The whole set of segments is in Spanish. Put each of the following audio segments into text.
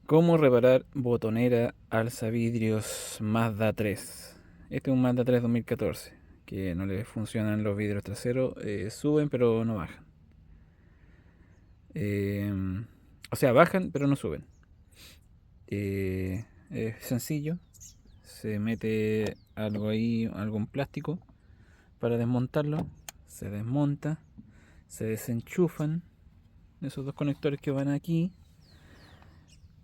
¿Cómo reparar botonera alza vidrios Mazda 3? Este es un Mazda 3 2014 que no le funcionan los vidrios traseros, suben pero no bajan. Eh, o sea, bajan pero no suben. Es sencillo, se mete algo ahí, algún plástico para desmontarlo, se desmonta, se desenchufan esos dos conectores que van aquí,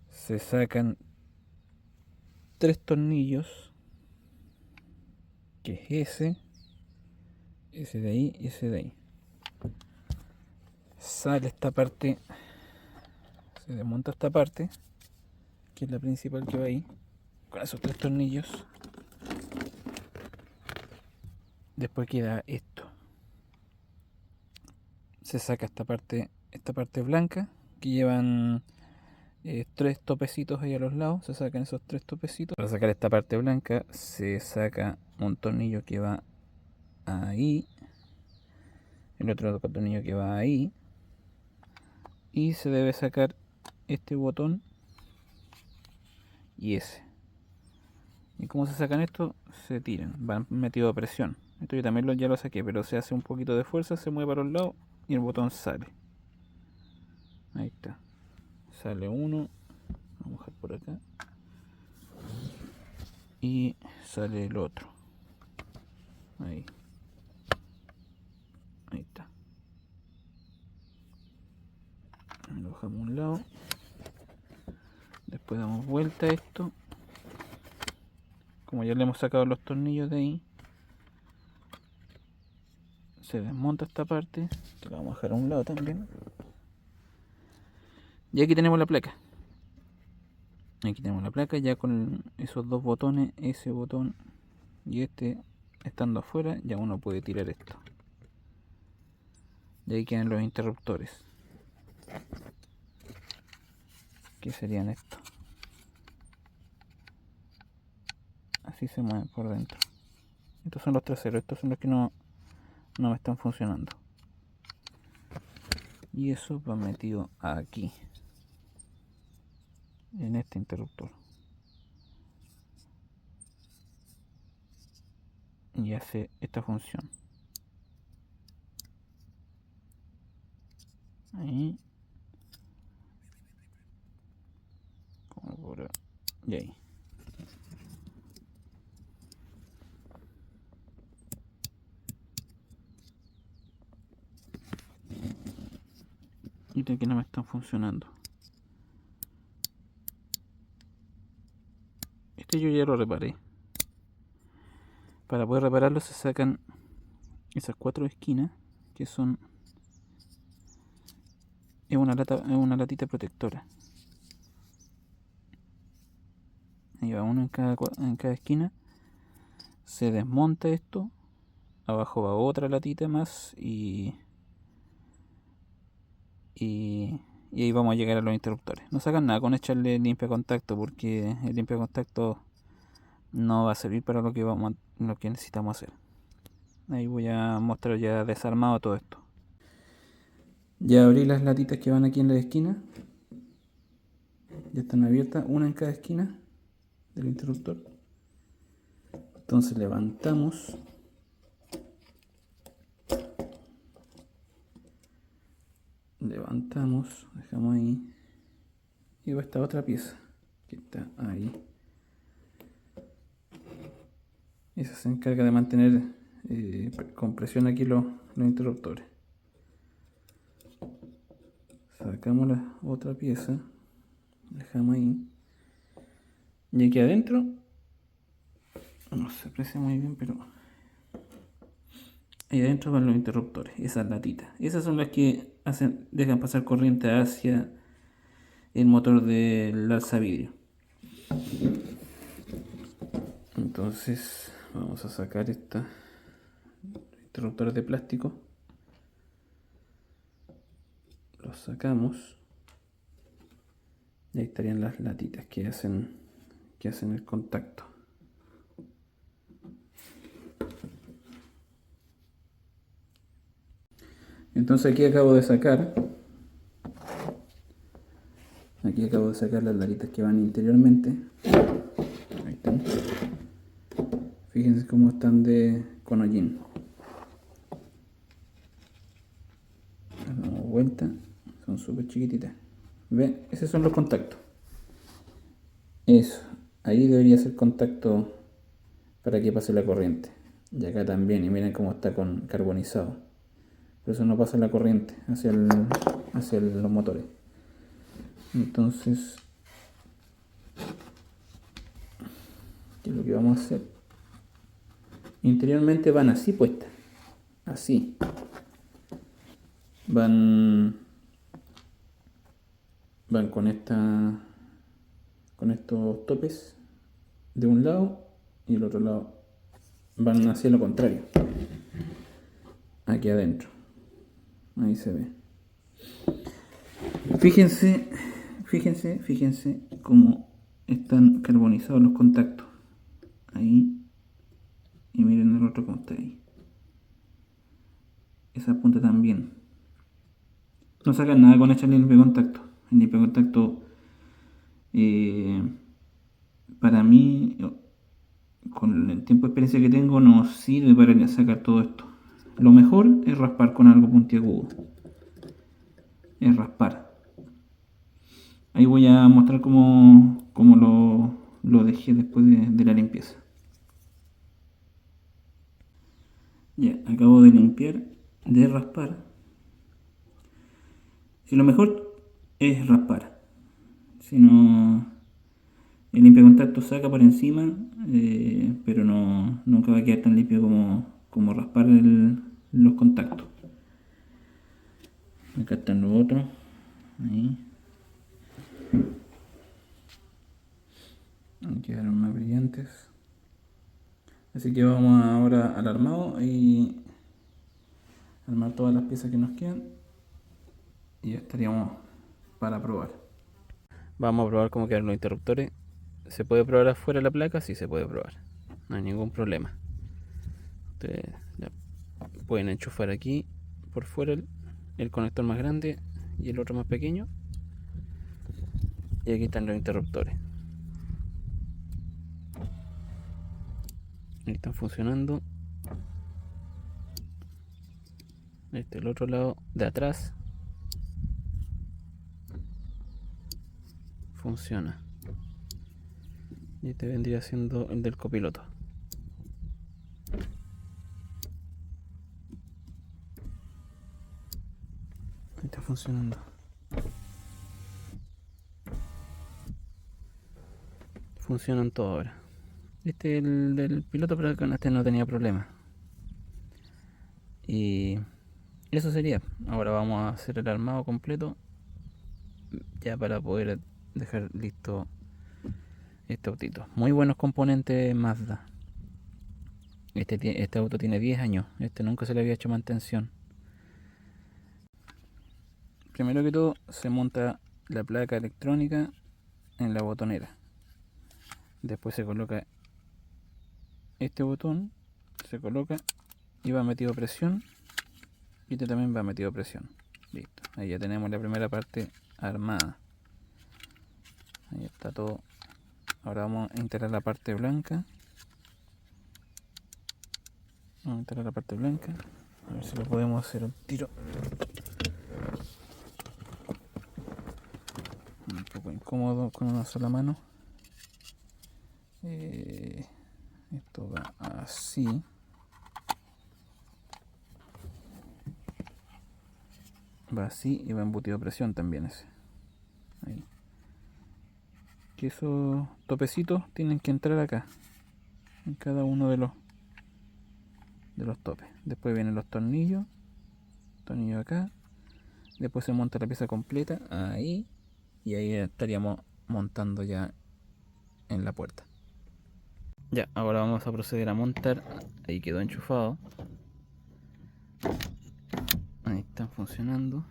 se sacan tres tornillos, que es ese de ahí y ese de ahí. Sale esta parte, se desmonta esta parte, que es la principal que va ahí, con esos tres tornillos. Después queda esto. Se saca esta parte blanca, que llevan tres topecitos ahí a los lados. Se sacan esos tres topecitos. Para sacar esta parte blanca, se saca un tornillo que va ahí, el otro tornillo que va ahí, y se debe sacar este botón y ese. ¿Y cómo se sacan esto? Se tiran, van metido a presión. Esto yo también ya lo saqué, pero se hace un poquito de fuerza, se mueve para los lados y el botón sale. Ahí está. Sale uno. Vamos a bajar por acá. Y sale el otro. Ahí. Ahí está. Lo bajamos a un lado. Después damos vuelta a esto. Como ya le hemos sacado los tornillos de ahí, se desmonta esta parte, que la vamos a dejar a un lado también. Y aquí tenemos la placa. Aquí tenemos la placa ya con esos dos botones, ese botón y este estando afuera, ya uno puede tirar esto. De ahí quedan los interruptores, que serían estos. Así se mueven por dentro. Estos son los traseros, estos son los que no me están funcionando. Y eso va metido aquí, en este interruptor. Y hace esta función. Ahí. Como por ahí. Y ahí. Y de aquí no me están funcionando. Este yo ya lo reparé. Para poder repararlo se sacan esas cuatro esquinas, que son es una latita protectora. Ahí va uno en cada esquina. Se desmonta esto. Abajo va otra latita más y ahí vamos a llegar a los interruptores. No sacan nada con echarle limpia contacto, porque el limpia contacto no va a servir para lo que necesitamos hacer. Ahí voy a mostrar ya desarmado todo esto. Ya abrí las latitas que van aquí en la esquina. Ya están abiertas, una en cada esquina del interruptor. Entonces levantamos. Dejamos ahí. Y va esta otra pieza que está ahí. Esa se encarga de mantener con presión aquí los interruptores. Sacamos la otra pieza, dejamos ahí. Y aquí adentro, no se aprecia muy bien, pero ahí adentro van los interruptores, esas latitas. Esas son las que dejan pasar corriente hacia el motor del alzavidrio. Entonces vamos a sacar estos interruptores de plástico. Los sacamos. Y ahí estarían las latitas que hacen el contacto. Entonces aquí acabo de sacar Aquí acabo de sacar las laritas que van interiormente. Ahí están. Fíjense cómo están con hollín. Damos vuelta. Son súper chiquititas. ¿Ven? Esos son los contactos. Eso. Ahí debería ser contacto para que pase la corriente. Y acá también. Y miren cómo está carbonizado. Por eso no pasa la corriente hacia los motores. Entonces, ¿qué es lo que vamos a hacer? Interiormente van así puestas. Así. Van con estos topes de un lado y el otro lado van hacia lo contrario. Aquí adentro. Ahí se ve. Fíjense cómo están carbonizados los contactos. Ahí. Y miren el otro cómo está ahí. Esa punta también. No sacan nada con echarle limpio contacto. El limpio contacto para mí, con el tiempo de experiencia que tengo, no sirve para sacar todo esto. Lo mejor es raspar con algo puntiagudo. Es raspar. Ahí voy a mostrar cómo lo dejé después de la limpieza. Ya, acabo de limpiar, de raspar. Si lo mejor es raspar. Si no, el limpia contacto saca por encima, pero nunca va a quedar tan limpio como raspar los contactos. Acá están los otros. Ahí. Quedaron más brillantes. Así que vamos ahora al armado y armar todas las piezas que nos quedan. Y ya estaríamos para probar. Vamos a probar cómo quedan los interruptores. ¿Se puede probar afuera de la placa? Sí, se puede probar. No hay ningún problema. Ustedes pueden enchufar aquí por fuera el conector más grande y el otro más pequeño. Y aquí están los interruptores. Ahí están funcionando. Este el otro lado de atrás funciona. Y este vendría siendo el del copiloto. Ahí está funcionando. Funcionan todo ahora. Este es el del piloto, pero con este no tenía problema. Y eso sería. Ahora vamos a hacer el armado completo, ya para poder dejar listo este autito. Muy buenos componentes Mazda. Este auto tiene 10 años. Este nunca se le había hecho mantención. Primero que todo se monta la placa electrónica en la botonera. Después se coloca este botón, se coloca y va metido a presión. Y este también va metido a presión. Listo. Ahí ya tenemos la primera parte armada. Ahí está todo. Ahora vamos a instalar la parte blanca. Vamos a instalar la parte blanca. A ver si lo podemos hacer un tiro. Un poco incómodo con una sola mano. Esto va así. Va así y va embutido a presión también ese. Ahí. Que esos topecitos tienen que entrar acá. En cada uno de los topes. Después vienen los tornillos. Tornillo acá. Después se monta la pieza completa. Ahí. Y ahí estaríamos montando ya en la puerta. Ya, ahora vamos a proceder a montar. Ahí quedó enchufado. Ahí están funcionando.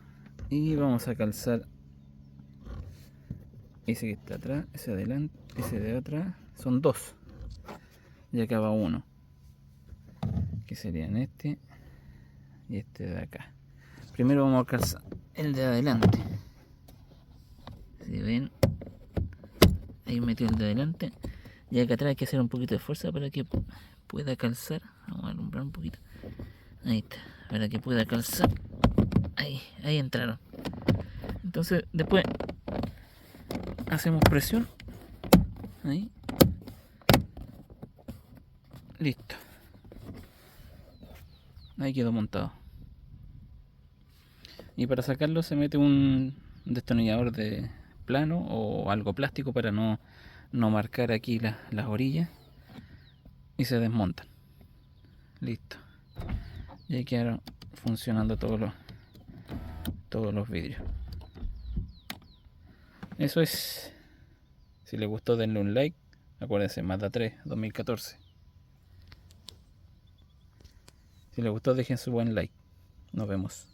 Y vamos a calzar ese que está atrás, ese adelante, ese de atrás. Son dos. Y acá va uno. Que serían este y este de acá. Primero vamos a calzar el de adelante. Si ven, ahí metió el de adelante. Y acá atrás hay que hacer un poquito de fuerza para que pueda calzar. Vamos a alumbrar un poquito. Ahí está, para que pueda calzar. Ahí entraron. Entonces después hacemos presión. Ahí. Listo. Ahí quedó montado. Y para sacarlo se mete un destornillador de plano o algo plástico para no marcar aquí las orillas. Y se desmontan. Listo. Y ahí quedaron funcionando todos los vidrios. Eso es. Si les gustó denle un like. Acuérdense, Mazda 3 2014. Si les gustó dejen su buen like. Nos vemos.